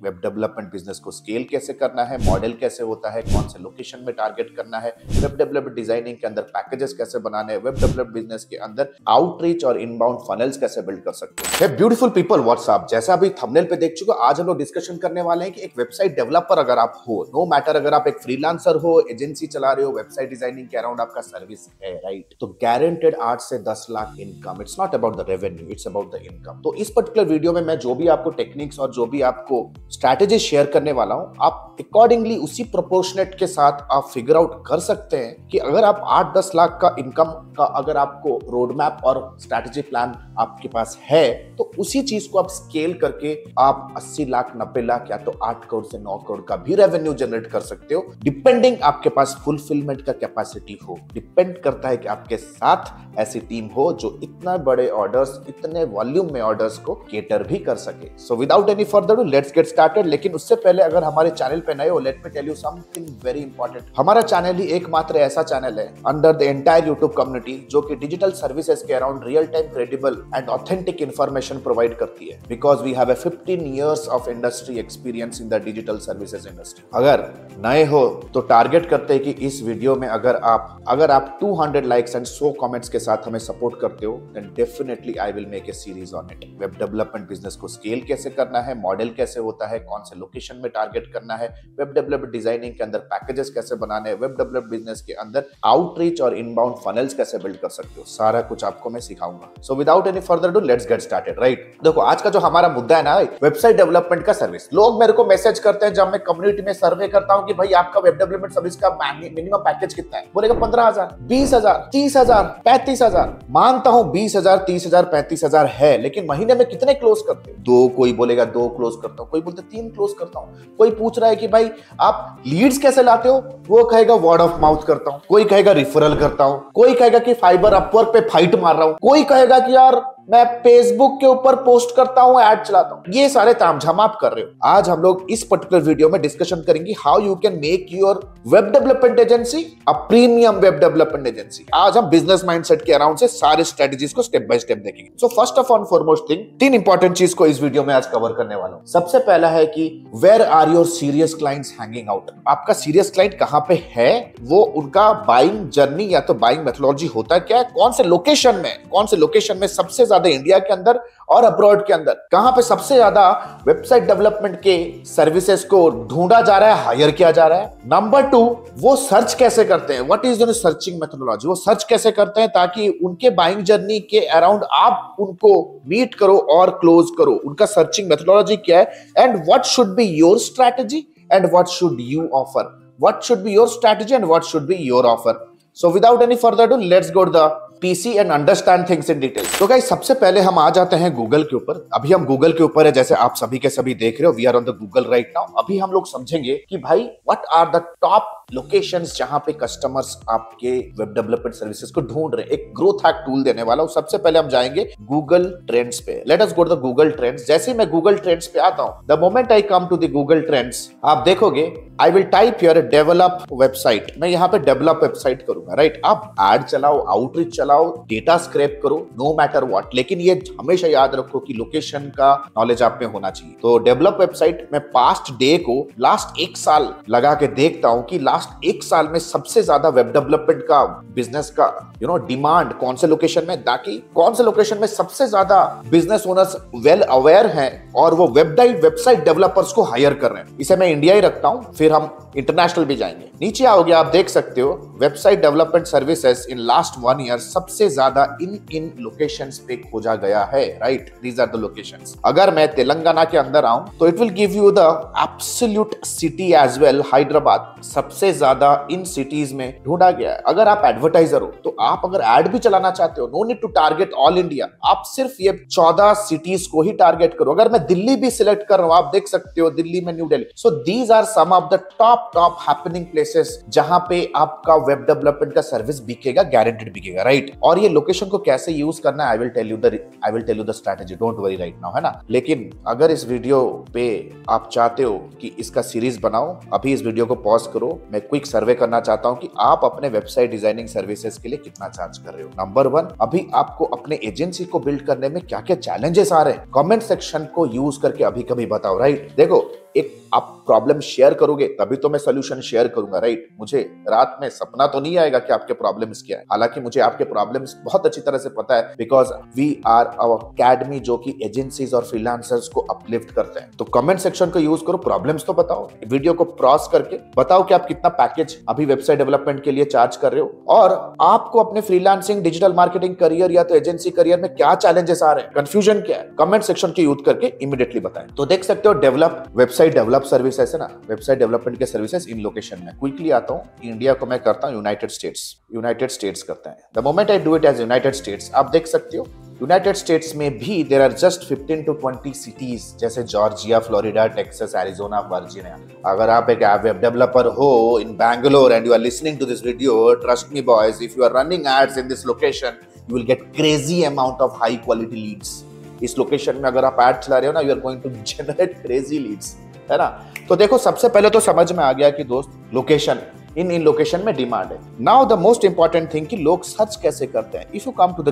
Web development business को scale कैसे करना है, मॉडल कैसे होता है, कौन से लोकेशन में टारगेट करना है, वेब डेवलपमेंट डिजाइनिंग के अंदर पैकेजेस कैसे बनाने हैं, वेब डेवलपमेंट बिजनेस के अंदर आउटरीच और इनबाउंड फनल्स कैसे बिल्ड कर सकते हैं। ब्यूटीफुल पीपल, व्हाट्सअप, जैसा अभी थंबनेल पे देख चुके हो, आज हम लोग डिस्कशन करने वाले हैं कि एक वेबसाइट डेवलपर अगर आप हो, नो मैटर अगर आप एक फ्रीलांसर हो, एजेंसी चला रहे हो, वेबसाइट डिजाइनिंग के अराउंड आपका सर्विस है, राइट, तो गारंटेड 8 से 10 lakh income. It's not about the revenue, it's about the income. तो इस पर्टिकुलर वीडियो में मैं जो भी आपको टेक्निक्स और जो भी आपको स्ट्रैटेजी शेयर करने वाला हूं, आप अकॉर्डिंगली उसी प्रोपोर्शनेट के साथ आप फिगर आउट कर सकते हैं कि अगर आप 8-10 लाख का इनकम का अगर आपको रोड मैप और स्ट्रैटेजी प्लान आपके पास है, तो उसी चीज को आप स्केल करके आप 80 लाख 90 लाख या तो 8 करोड़ से 9 करोड़ का भी रेवेन्यू जनरेट कर सकते हो, डिपेंडिंग आपके पास फुलफिलमेंट का कैपेसिटी हो। डिपेंड करता है कि आपके साथ ऐसी टीम हो जो इतना बड़े ऑर्डर्स, इतने वॉल्यूम में ऑर्डर्स को केटर भी कर सके। So without any further ado let's get started. लेकिन उससे पहले अगर हमारे चैनल पे नए हो, let me tell you something very important. हमारा चैनल ही एकमात्र ऐसा चैनल है under the entire YouTube community जो कि डिजिटल सर्विसेज के around real time credible and authentic information provide करती है, because we have 15 years of industry experience in the digital services industry. अगर नए हो तो टारगेट करते हैं कि इस वीडियो में अगर आप 200 लाइक्स एंड 100 कमेंट्स के साथ हमें सपोर्ट करते हो, then definitely I will make a series on it. Web development business को स्केल कैसे करना है, मॉडल कैसे होता है, कौन से लोकेशन में टारगेट करना है, वेब डेवलपमेंट डिजाइनिंग के अंदर पैकेजेस कैसे बनाने हैं, वेब डेवलपमेंट बिजनेस के अंदर आउटरीच और इनबाउंड फनल्स कैसे बिल्ड कर सकते हो, सारा कुछ आपको मैं सिखाऊंगा। सो without any further ado let's get started, right. देखो आज का जो हमारा मुद्दा है ना, वेबसाइट डेवलपमेंट का सर्विस। लोग मेरे को मैसेज करते हैं जब मैं कम्युनिटी में सर्वे करता हूं कि भाई आपका वेब डेवलपमेंट सर्विस का मिनिमम पैकेज कितना है, बोलेगा 15,000, 20,000, 30,000, 35,000। मानता हूं 20,000, 30,000, 35,000 है, लेकिन महीने में कितने क्लोज करते हो? 2, कोई बोलेगा 2 क्लोज करता हूं, कोई बोलते 3 क्लोज करता हूं। कोई पूछ रहा है कि भाई आप लीड्स कैसे लाते हो, वो कहेगा वर्ड ऑफ माउथ करता हूं, कोई कहेगा रिफरल करता हूं, कोई कहेगा कि फाइबर अपवर्क पे फाइट मार रहा हूं, कोई कहेगा कि यार मैं फेसबुक के ऊपर पोस्ट करता हूं, ऐड चलाता हूं। ये सारे तामझाम आप कर रहे हो। आज हम लोग इस पर्टिकुलर वीडियो में डिस्कशन करेंगे how you can make your web development agency a premium web development agency. आज हम बिजनेस माइंडसेट के अराउंड से सारे स्ट्रेटजीज को स्टेप बाय स्टेप देखेंगे। So first of all foremost thing, 3 important चीज को इस वीडियो में आज कवर करने वाला हूं। सबसे पहला है कि where are your serious clients hanging out. आपका सीरियस क्लाइंट कहां पे है, वो उनका बाइंग जर्नी या तो बाइंग मेथोडोलॉजी होता है क्या, कौन से लोकेशन में सबसे ज्यादा इंडिया के अंदर और अब्रॉड के अंदर कहां पे सबसे ज्यादा वेबसाइट डेवलपमेंट के सर्विसेज को ढूंढा जा रहा है, हायर किया जा रहा है। नंबर 2, वो सर्च कैसे करते हैं, what is the searching methodology, वो सर्च कैसे करते हैं ताकि उनके बाइंग जर्नी के अराउंड आप उनको मीट करो और क्लोज करो। उनका सर्चिंग मेथोडोलॉजी क्या है, and what should be your strategy and what should you offer, what should be your strategy and what should be your offer. So without any further ado let's go to the PC and understand things in detail. तो guys सबसे पहले हम आ जाते हैं Google के ऊपर। अभी हम गूगल के ऊपर है, जैसे आप सभी के सभी देख रहे हो, we are on the Google right now. अभी हम लोग समझेंगे कि भाई what are the top locations जहां पे कस्टमर्स आपके वेब डेवलपमेंट सर्विसेज को ढूंढ रहे हैं। एक ग्रोथ हैक टूल देने वाला हूं। सबसे पहले हम जाएंगे गूगल ट्रेंड्स पे। Let us go to the Google Trends. जैसे मैं गूगल ट्रेंड्स पे आता हूं, the moment I come to the Google Trends, आप देखोगे I will type here develop website. मैं यहां पे डेवलप वेबसाइट करूंगा, राइट। आप एड चलाओ, आउटरीच चलाओ, डेटा स्क्रैप करो, नो मैटर व्हाट, लेकिन ये हमेशा याद रखो कि लोकेशन का नॉलेज आप में होना चाहिए। तो डेवलप वेबसाइट में पास्ट डे को लास्ट 1 साल लगा के देखता हूं कि लास्ट 1 साल में सबसे ज्यादा वेब डेवलपमेंट का बिजनेस का डिमांड कौन से लोकेशन में, ताकि कौन से लोकेशन में सबसे ज्यादा बिजनेस ओनर्स वेल अवेयर हैं और वो वेबसाइट डेवलपर्स को हायर कर रहे हैं। इसे मैं इंडिया ही रखता हूं, फिर हम इंटरनेशनल भी जाएंगे। नीचे आओगे, आप देख सकते हो website development services in last 1 year सबसे ज्यादा इन लोकेशंस पे खोजा गया है, right. These are the locations. अगर मैं तेलंगाना के अंदर आऊं तो it will give you the absolute city as well. Hyderabad सबसे ज्यादा इन सिटीज में ढूंढा गया है। अगर आप एडवर्टाइजर हो तो आप अगर एड भी चलाना चाहते हो, no need to target all India, आप सिर्फ ये 14 सिटीज को ही टारगेट करो। अगर मैं दिल्ली भी सिलेक्ट कर रहा हूं, आप देख सकते हो दिल्ली में New Delhi. So these are some of the top happening places जहां पे आपका वेब डेवलपमेंट का सर्विस बिकेगा, गारंटेड बिकेगा, राइट। और ये लोकेशन को कैसे यूज करना है, I will tell you the strategy, don't worry right now, है ना। लेकिन अगर इस वीडियो पे आप चाहते हो कि इसका सीरीज बनाओ, अभी इस वीडियो को पॉज करो। मैं क्विक सर्वे करना चाहता हूं कि आप अपने वेबसाइट डिजाइनिंग सर्विसेज के लिए कितना चार्ज कर रहे हो। नंबर 1, अभी आपको अपने एजेंसी को बिल्ड करने में क्या क्या चैलेंजेस आ रहे हैं, कमेंट सेक्शन को यूज करके अभी कभी बताओ, राइट। देखो एक आप प्रॉब्लम शेयर करोगे तभी तो मैं सोल्यूशन शेयर करूंगा, राइट? मुझे रात में सपना तो नहीं आएगा कि आपके प्रॉब्लम्स क्या है, हालांकि मुझे आपके प्रॉब्लम्स बहुत अच्छी तरह से पता है, because we are our academy जो कि एजेंसीज और फ्रीलांसर्स को अपलिफ्ट करते हैं। तो कमेंट सेक्शन को यूज करो, प्रॉब्लम्स तो बताओ, वीडियो को पॉज करके बताओ कि आप कितना पैकेज अभी वेबसाइट डेवलपमेंट के लिए चार्ज कर रहे हो, और आपको अपने फ्रीलांसिंग डिजिटल मार्केटिंग करियर या तो एजेंसी करियर में क्या चैलेंजेस आ रहे हैं, कंफ्यूजन क्या है, कमेंट सेक्शन के यूज करके इमीडिएटली बताएं। तो देख सकते हो डेवलप वेबसाइट डेवलप सर्विस है ना, वेबसाइट डेवलपमेंट के सर्विसेज इन लोकेशन में। क्विकली आता हूं, इंडिया को मैं करता हूं यूनाइटेड स्टेट्स करते हैं। The moment I do it as United States, आप देख सकते हो यूनाइटेड स्टेट्स में भी there are just 15 to 20 cities, जैसे Georgia, Florida, Texas, Arizona, Virginia. अगर आप एक वेब डेवलपर हो in Bangalore and you are listening to this video, trust me boys, if you are running ads in this location you will get crazy amount of high quality leads. इस location में अगर आप ad चला रहे हो ना, you are going to generate crazy leads, है ना? तो देखो, सबसे पहले तो समझ में आ गया कि दोस्त लोकेशन, इन लोकेशन में डिमांड है। Now the most important thing कि लोग सर्च कैसे करते हैं। If you come to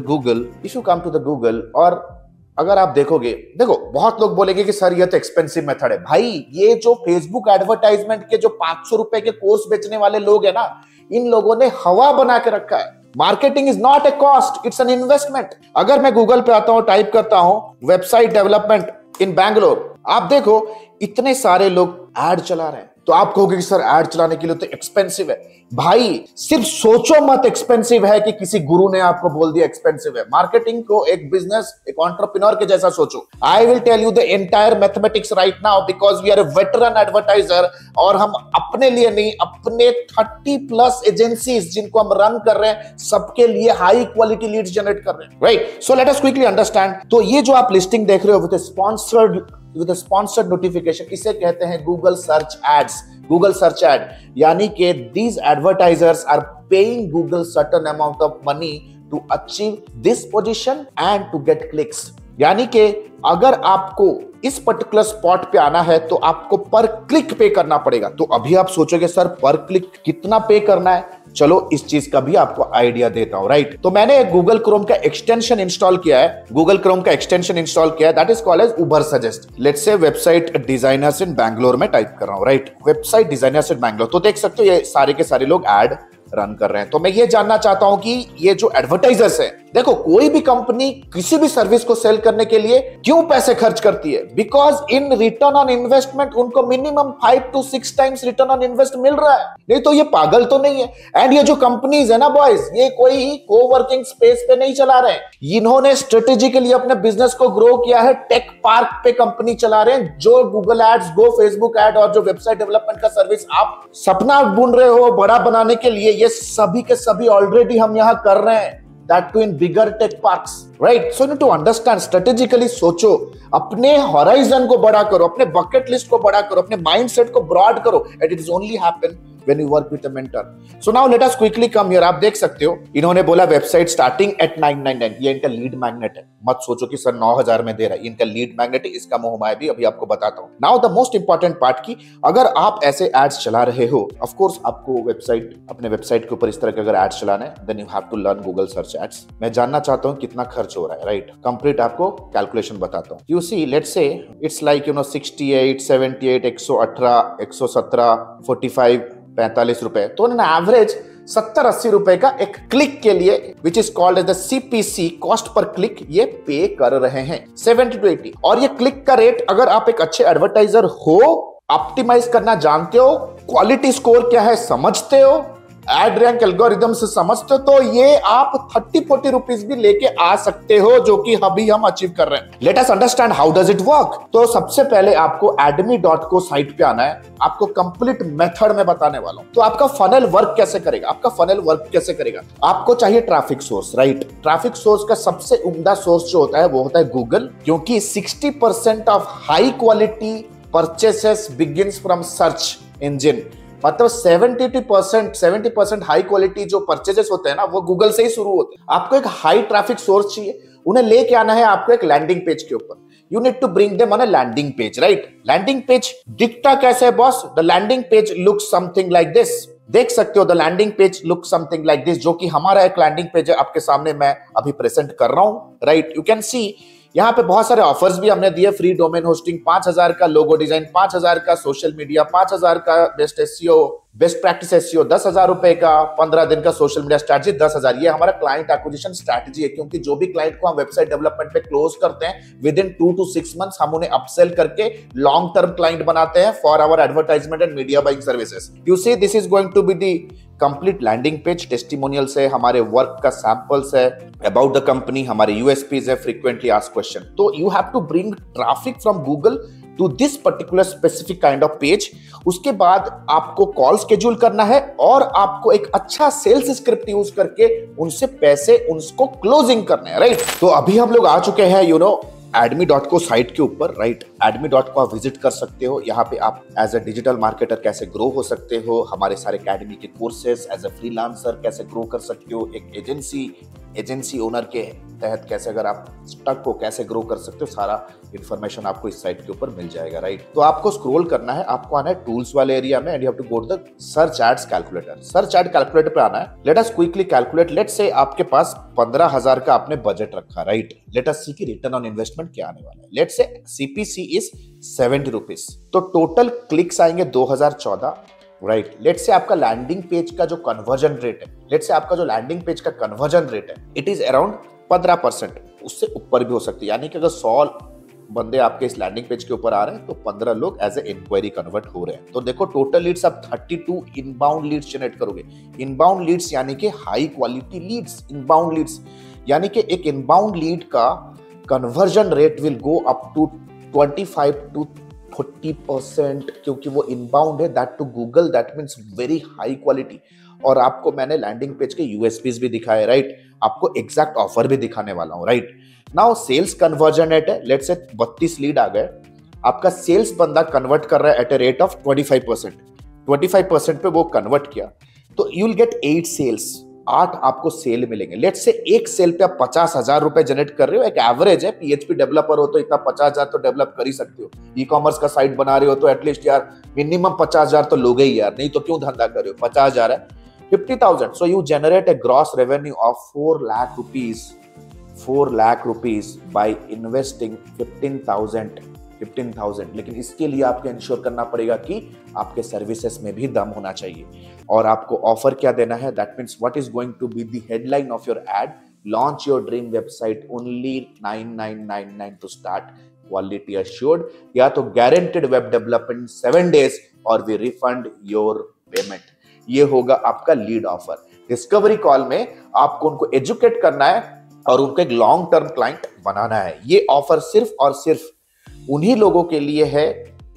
the Google और अगर आप देखोगे, देखो बहुत लोग बोलेंगे कि सर ये तो एक्सपेंसिव मेथड है। भाई ये जो फेसबुक एडवर्टाइजमेंट के जो 500 रुपए के कोर्स बेचने वाले लोग है ना, इन लोगों ने हवा बना के रखा है। Marketing is not a cost, it's an investment. अगर मैं गूगल पे आता हूं, टाइप करता हूं वेबसाइट डेवलपमेंट इन बैंगलोर, आप देखो इतने सारे लोग ऐड चला रहे हैं। तो आप कहोगे कि सर ऐड चलाने के लिए तो एक्सपेंसिव है। भाई सिर्फ सोचो मत एक्सपेंसिव है कि किसी गुरु ने आपको बोल दिया एक्सपेंसिव है। मार्केटिंग को एक बिजनेस, एक एंटरप्रेन्योर के जैसा सोचो। I will tell you the entire mathematics right now because we are a veteran advertiser, और हम अपने लिए नहीं, अपने 30+ एजेंसीज जिनको हम रन कर रहे हैं सबके लिए हाई क्वालिटी लीड्स जनरेट कर रहे हैं, right? So let us quickly understand. तो ये जो आप लिस्टिंग देख रहे हो विद स्पॉन्सर्ड नोटिफिकेशन, इसे कहते हैं Google search ads, Google search ad. यानी कि these advertisers are paying Google certain amount of money to achieve this position and to get clicks। यानी कि अगर आपको इस पर्टिकुलर स्पॉट पे आना है तो आपको पर क्लिक पे करना पड़ेगा। तो अभी आप सोचोगे सर पर क्लिक कितना पे करना है, चलो इस चीज का भी आपको आइडिया देता हूं, राइट? तो मैंने गूगल क्रोम का एक्सटेंशन इंस्टॉल किया है, that is called as Ubersuggest. Let's say website designers in Bangalore में टाइप कर रहा हूं, right? Website designers in Bangalore. तो देख सकते हो ये सारे के सारे लोग ऐड रन कर रहे हैं। तो मैं ये जानना चाहता हूं कि ये जो एडवर्टाइजर्स है, देखो कोई भी कंपनी किसी भी सर्विस को सेल करने के लिए क्यों पैसे खर्च करती है? Because in return on investment उनको minimum 5 to 6 times return on invest मिल रहा है। नहीं तो ये पागल तो नहीं है। एंड ये जो कंपनीज है ना बॉयज, ये कोई कोवर्किंग स्पेस पे नहीं चला रहे हैं, इन्होंने स्ट्रेटेजिकली अपने बिजनेस को ग्रो किया है, टेक पार्क पे कंपनी चला रहे हैं। जो गूगल एड्स, गो फेसबुक एड और जो वेबसाइट डेवलपमेंट का सर्विस आप सपना बुन रहे हो बड़ा बनाने के लिए, ये सभी के सभी ऑलरेडी हम यहां कर रहे हैं, that too in bigger tech parks, right? So you need to understand, strategically सोचो, अपने horizon को बड़ा करो, अपने bucket list को बड़ा करो, अपने mindset को broad करो, and it is only happen when you work with a mentor. So now let us quickly come here। आप देख सकते हो इन्होंने बोला वेबसाइट स्टार्टिंग एट 999, ये इनका लीड मैग्नेट है। मत सोचो कि सर 9000 में दे रहा है, इनका लीड मैग्नेट है, इसका मोहमाया भी अभी आपको बताता हूं। Now the most important part की अगर आप ऐसे एड्स चला रहे हो, ऑफ कोर्स आपको वेबसाइट, अपने वेबसाइट के ऊपर इस तरह के अगर एड्स चलाना है, then you have to learn Google search ads. मैं जानना चाहता हूं कितना खर्च हो रहा है, राइट? कंप्लीट आपको कैलकुलेशन बताता हूं। You see, let's say it's like 68, 78, 118, 117, 45, 45 रुपए। तो एवरेज 70-80 रुपए का एक क्लिक के लिए, which is called as the CPC, cost per click, ये पे कर रहे हैं 70 to 80। और ये क्लिक का रेट, अगर आप एक अच्छे एडवर्टाइजर हो, ऑप्टिमाइज करना जानते हो, क्वालिटी स्कोर क्या है समझते हो, एड रैंक एल्गोरिदम से समझते हो, तो ये आप 30-40 रुपीज भी लेके आ सकते हो, जो कि अभी हम अचीव कर रहे हैं। Let us understand how does it work. तो सबसे पहले आपको adme.co साइट पे आना है, आपको कंप्लीट मेथड में बताने वाला हूं। तो आपका फनल वर्क कैसे करेगा, आपको चाहिए traffic source, right? Traffic source का सबसे उम्दा सोर्स जो होता है वो होता है गूगल, क्योंकि 60% of high quality purchases begins from search engine. मतलब 70% हाई क्वालिटी जो परचेजेस होते हैं ना, वो गूगल से ही शुरू होते हैं। आपको एक हाई ट्रैफिक सोर्स चाहिए, उन्हें लेके आना है आपको एक लैंडिंग पेज के ऊपर। You need to bring them on a landing page, right? Landing page दिखता कैसे है boss? The landing page look something like this. देख सकते हो the landing page look something like this, जो कि हमारा एक लैंडिंग पेज है, आपके सामने मैं अभी प्रेजेंट कर रहा हूं, राइट? यू कैन सी यहाँ पे बहुत सारे ऑफर्स भी हमने दिए, फ्री डोमेन होस्टिंग 5000 का, लोगो डिजाइन 5000 का, सोशल मीडिया 5000 का, best SEO, best practice SEO 10,000 रुपए का, 15 दिन का सोशल मीडिया स्ट्रैटेजी 10,000। ये हमारा क्लाइंट एक्विजिशन स्ट्रैटेजी है, क्योंकि जो भी क्लाइंट को हम वेबसाइट डेवलपमेंट पे क्लोज करते हैं विद इन 2 to 6 मंथ्स हम उन्हें अपसेल करके लॉन्ग टर्म क्लाइंट बनाते हैं for our advertisement and media buying services. You see this is going to be the complete landing page, testimonials है, हमारे वर्क का सैंपल्स है, अबाउट द कंपनी, हमारे यूएसपीज है, फ्रीक्वेंटली आस्क्ड क्वेश्चन। तो you have to bring traffic from Google to this particular specific kind of page. उसके बाद आपको कॉल स्केड्यूल करना है और आपको एक अच्छा सेल्स स्क्रिप्ट यूज करके उनसे पैसे उनको क्लोजिंग करने हैं, राइट। तो अभी हम लोग आ चुके हैं admi.co साइट के ऊपर, राइट। admi.co आप विजिट कर सकते हो। यहाँ पे आप एज ए डिजिटल मार्केटर कैसे ग्रो हो सकते हो, हमारे सारे एकेडमी के कोर्सेज, एज ए फ्रीलांसर कैसे ग्रो कर सकते हो, एक एजेंसी ओनर के तहत कैसे अगर आप स्टक हो कैसे ग्रो कर सकते हो, सारा इंफॉर्मेशन आपको इस साइट के ऊपर मिल जाएगा, राइट। तो आपको स्क्रॉल करना है, आपको आना है टूल्स वाले एरिया में and you have to go to the search ads calculator. Search ad calculator पे आना है। Let us quickly calculate. Let's say आपके पास 15,000 का आपने बजट रखा, राइट। लेट अस सी की रिटर्न ऑन इन्वेस्टमेंट क्या आने वाला है। लेट्स से सीपीसी इज 70 रुपीज, तो टोटल क्लिक्स आएंगे 2014, राइट। लेट्स से आपका लैंडिंग पेज का जो कन्वर्जन रेट है, लेट्स से आपका जो लैंडिंग पेज का कन्वर्जन रेट है इट इज अराउंड 15%, उससे ऊपर भी हो सकती है। यानी कि अगर 100 बंदे आपके इस लैंडिंग पेज के ऊपर आ रहे हैं तो 15 लोग एज ए इंक्वायरी कन्वर्ट हो रहे हैं। तो देखो टोटल लीड्स आप 32 इनबाउंड लीड्स जनरेट करोगे। इनबाउंड लीड्स यानी कि high quality leads. Inbound leads यानी कि एक इनबाउंड लीड का conversion rate will go up to 25 to 40%, क्योंकि वो इनबाउंड है, that to Google, that means very high quality. और आपको मैंने लैंडिंग पेज के यूएसपीज भी दिखाए, राइट। आपको एग्जैक्ट ऑफर भी दिखाने वाला हूं, right. Now sales conversion rate है, लेट्स से 32 लीड आ गए, आपका सेल्स बंदा कन्वर्ट कर रहा है एट ए रेट ऑफ 25% पे वो कन्वर्ट किया, तो यू विल गेट 8 सेल्स, 8 आपको सेल मिलेंगे। लेट्स से एक सेल पे आप 50,000 रुपए जनरेट कर रहे हो, एक एवरेज है। पीएचपी डेवलपर हो तो इतना 50,000 तो डेवलप कर ही सकते हो। ई कॉमर्स का साइट बना रहे हो तो एटलीस्ट यार मिनिमम 50,000 तो लोगे ही यार, नहीं तो क्यों धंधा कर रहे हो। 50,000 है, 50,000, so you generate a gross revenue of 4 lakh rupees, 4 lakh rupees by investing 15,000। लेकिन इसके लिए आपको इंश्योर करना पड़ेगा कि आपके सर्विसेज में भी दम होना चाहिए। और आपको ऑफर क्या देना है, that means what is going to be the headline of your ad, launch your dream website only 9999 to start, quality assured, या तो गारंटेड वेब डेवलपमेंट 7 days और वी रिफंड योर पेमेंट। ये होगा आपका लीड ऑफर। डिस्कवरी कॉल में आपको उनको educate करना है और उनको एक लॉन्ग टर्म क्लाइंट बनाना है। ये ऑफर सिर्फ और सिर्फ उन्हीं लोगों के लिए है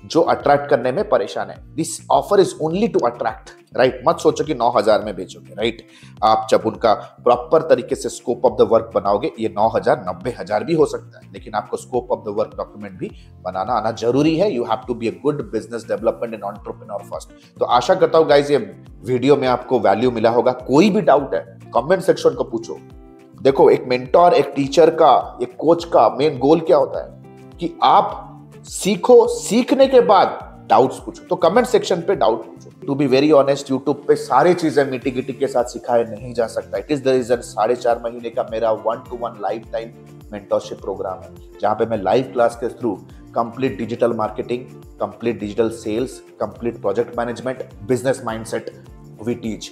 जो अट्रैक्ट करने में परेशान है। This offer is only to attract, right. मत सोचो कि 9,000 में बेचोगे, राइट। आप जब उनका प्रॉपर तरीके से स्कोप ऑफ द वर्क बनाओगे, ये 9,000 90,000 भी हो सकता है, लेकिन आपको scope of the work document भी बनाना आना जरूरी है। You have to be a good business development and entrepreneur first. तो आशा करता हूं गाइस ये वीडियो में आपको वैल्यू मिला होगा। कोई भी डाउट है कमेंट सेक्शन को पूछो। देखो एक मेंटोर, एक टीचर का, एक कोच का मेन गोल क्या होता है कि आप सीखो, सीखने के बाद डाउट्स पूछो। तो कमेंट सेक्शन पे डाउट पूछो। To be very honest, YouTube पे सारी चीजें मीटी गिटी के साथ सिखाया नहीं जा सकता। इट इज द रीजन 4.5 महीने का मेरा 1-to-1 life time mentorship programme है, जहां पे मैं लाइव क्लास के through complete digital marketing, complete digital sales, complete project management, business mindset we teach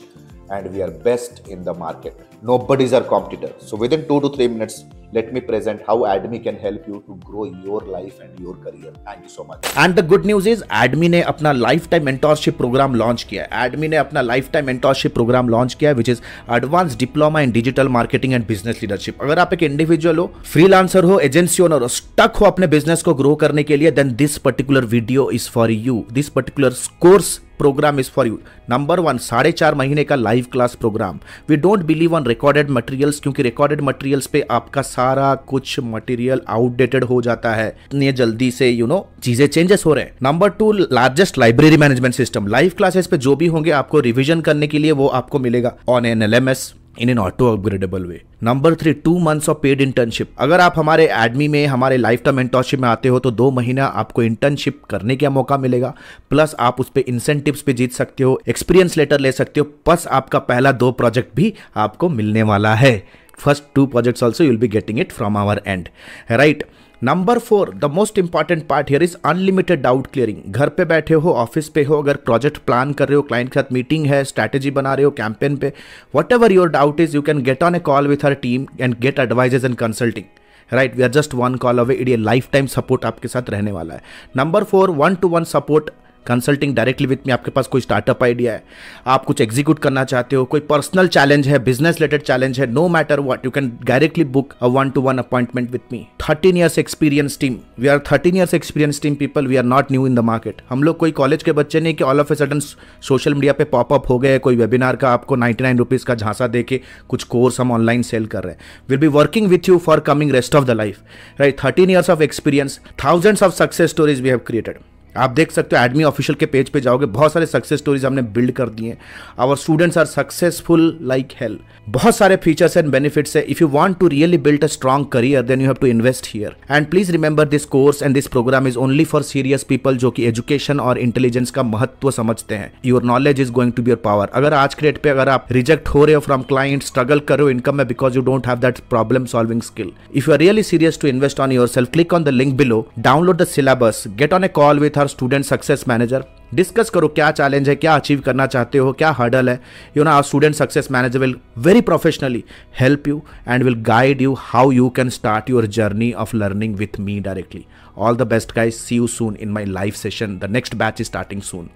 and we are best in the market. Nobody is our competitor. So within 2 to 3 minutes, let me present how Admi can help you to grow your life and your career. Thank you so much. And the good news is Admi ने अपना lifetime mentorship program launch किया है। Admi ने अपना lifetime mentorship program launch किया है, which is Advanced Diploma in Digital Marketing and Business Leadership। अगर आप एक इंडिविजुअल हो, फ्रीलांसर हो, एजेंसी ओनर हो, स्टक हो अपने बिजनेस को ग्रो करने के लिए, then this particular video is for you. This particular course program is for you. Number 1, 4.5 महीने का live class program. We don't believe on recorded materials, क्योंकि रिकॉर्डेड मटेरियल्स पे आपका सारा कुछ मटेरियल आउटडेटेड हो जाता है, इतनी जल्दी से चीजें चेंजेस हो रहे हैं। Number 2, largest library management system. Live classes पे जो भी होंगे आपको रिविजन करने के लिए वो आपको मिलेगा on an LMS in an auto upgradable way. Number 3, 2 months of paid internship. अगर आप हमारे एडमी में हमारे लाइफ टाइम मेंटरशिप में आते हो तो 2 महीना आपको इंटर्नशिप करने का मौका मिलेगा, प्लस आप उस पे इंसेंटिव्स पे जीत सकते हो, एक्सपीरियंस लेटर ले सकते हो, प्लस आपका पहला 2 प्रोजेक्ट भी आपको मिलने वाला है। first 2 projects also you'll be getting it from our end, right? Number 4, the most important part here is unlimited doubt clearing. घर पे बैठे हो, ऑफिस पे हो, अगर प्रोजेक्ट प्लान कर रहे हो, क्लाइंट के साथ मीटिंग है, स्ट्रैटेजी बना रहे हो कैंपेन पे, whatever your doubt is, you can get on a call with her team and get advises and consulting, right? We are just 1 call away, ये लाइफ टाइम सपोर्ट आपके साथ रहने वाला है. Number 4, 1-to-1 support, consulting directly with me. आपके पास कोई startup idea है, आप कुछ एग्जीक्यूट करना चाहते हो, कोई पर्सनल चैलेंज है, बिजनेस रिलेटेड चैलेंज है, no matter what, you can directly book a 1-to-1 appointment with me. 13 years experience team, we are 13 years experience team people, we are not new in the market. हम लोग कोई college के बच्चे नहीं कि all of a sudden social media पे pop up हो गए, कोई वेबिनार का आपको 99 रुपीज़ का झांसा दे के कुछ कोर्स हम ऑनलाइन सेल कर रहे हैं. Will be working with you for coming rest of the life, right? 13 years of experience, thousands of success stories we have created. आप देख सकते हो एडमी ऑफिशियल के पेज पे जाओगे, बहुत सारे सक्सेस स्टोरीज हमने बिल्ड कर दिए. Our students are successful like hell. बहुत सारे फीचर्स एंड बेनिफिट्स है. If you want to really build a strong career then you have to invest here. And please remember this course and this program is only for serious people जो कि education और intelligence का महत्व समझते हैं. Your knowledge is going to be your power. अगर आज के डेट पे अगर आप रिजेक्ट हो रहे हो फ्रॉम क्लाइंट, स्ट्रगल कर रहे हो इनकम में because you don't have that problem solving skill, if you are really serious to invest on your self, click on the link below, download the syllabus, get on a call with our student success manager, discuss करो क्या challenge है, क्या achieve करना चाहते हो, क्या hurdle है. You know our student success manager will very professionally help you and will guide you how you can start your journey of learning with me directly. All the best guys, see you soon in my live session. The next batch is starting soon.